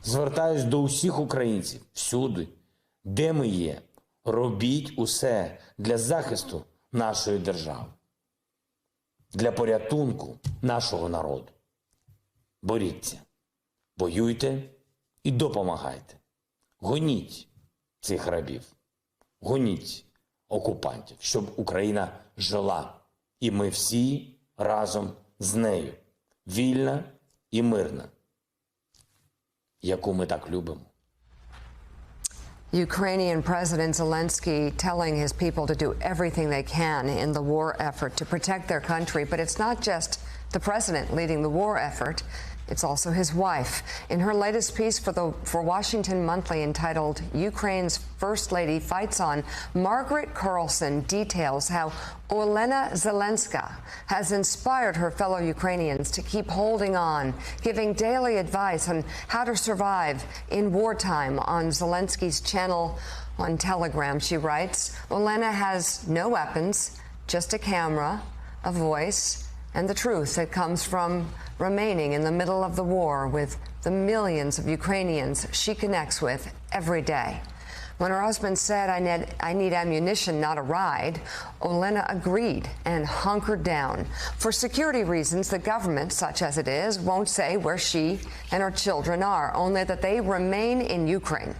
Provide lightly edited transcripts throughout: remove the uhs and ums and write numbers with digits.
Звертаюсь до усіх українців всюди, де ми є. Робіть усе для захисту нашої держави, для порятунку нашого народу. Боріться, воюйте і допомагайте. Гоніть цих рабів, гоніть окупантів, щоб Україна жила. І ми всі разом з нею, вільна і мирна, яку ми так любимо. Ukrainian President Zelensky telling his people to do everything they can in the war effort to protect their country. But it's not just the president leading the war effort. It's also his wife. In her latest piece for Washington Monthly entitled Ukraine's First Lady Fights On, Margaret Carlson details how Olena Zelenska has inspired her fellow Ukrainians to keep holding on, giving daily advice on how to survive in wartime. On Zelensky's channel on Telegram, she writes, Olena has no weapons, just a camera, a voice, and the truth that comes from remaining in the middle of the war with the millions of Ukrainians she connects with every day. When her husband said, I need ammunition, not a ride, Olena agreed and hunkered down. For security reasons, the government, such as it is, won't say where she and her children are, only that they remain in Ukraine.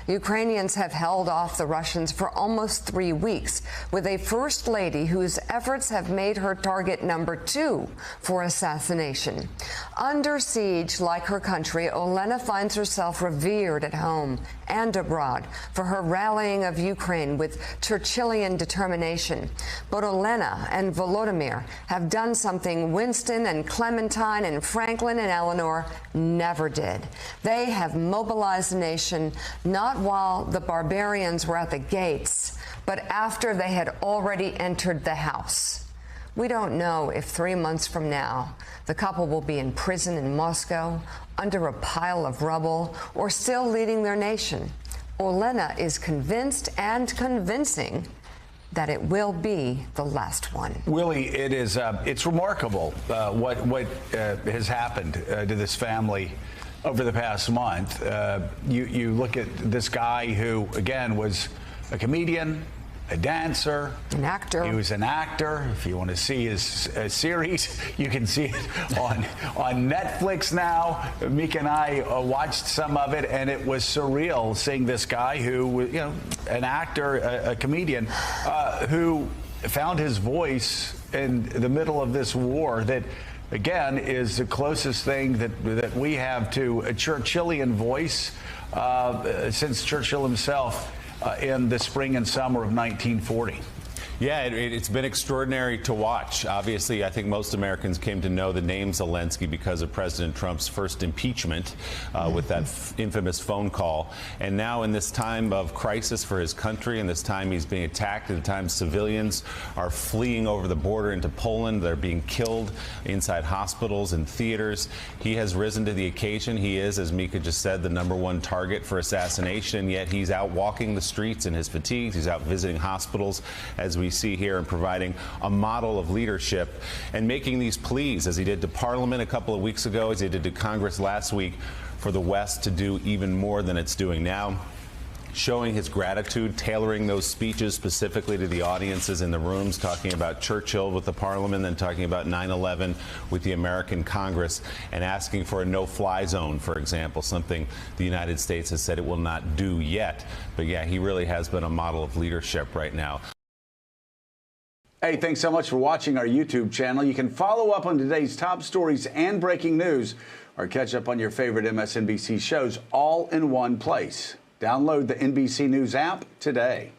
Ukrainians have held off the Russians for almost 3 weeks, with a first lady whose efforts have made her target number 2 for assassination. Under siege, like her country, Olena finds herself revered at home and abroad for her rallying of Ukraine with Churchillian determination. But Olena and Volodymyr have done something Winston and Clementine and Franklin and Eleanor never did. They have mobilized the nation, not while the barbarians were at the gates, but after they had already entered the house. We don't know if 3 months from now the couple will be in prison in Moscow, under a pile of rubble, or still leading their nation. Olena is convinced and convincing that it will be the last one. Willie, it's remarkable what has happened to this family over the past month. You look at this guy who, again, was a comedian, a dancer, an actor. He was an actor. If you want to see his series, you can see it on Netflix now. Mika and I watched some of it, and it was surreal seeing this guy who, you know, an actor, a comedian, who found his voice in the middle of this war that, again, is the closest thing that we have to a Churchillian voice since Churchill himself in the spring and summer of 1940. Yeah, it's been extraordinary to watch. Obviously, I think most Americans came to know the name Zelensky because of President Trump's first impeachment with that infamous phone call. And now in this time of crisis for his country, and this time he's being attacked, at the time civilians are fleeing over the border into Poland, they're being killed inside hospitals and theaters. He has risen to the occasion. He is, as Mika just said, the #1 target for assassination, yet he's out walking the streets in his fatigues. He's out visiting hospitals, as we see here, and providing a model of leadership and making these pleas, as he did to Parliament a couple of weeks ago, as he did to Congress last week, for the West to do even more than it's doing now. Showing his gratitude, tailoring those speeches specifically to the audiences in the rooms, talking about Churchill with the Parliament, then talking about 9/11 with the American Congress, and asking for a no-fly zone, for example, something the United States has said it will not do yet. But yeah, he really has been a model of leadership right now. Hey, thanks so much for watching our YouTube channel. You can follow up on today's top stories and breaking news, or catch up on your favorite MSNBC shows all in one place. Download the NBC News app today.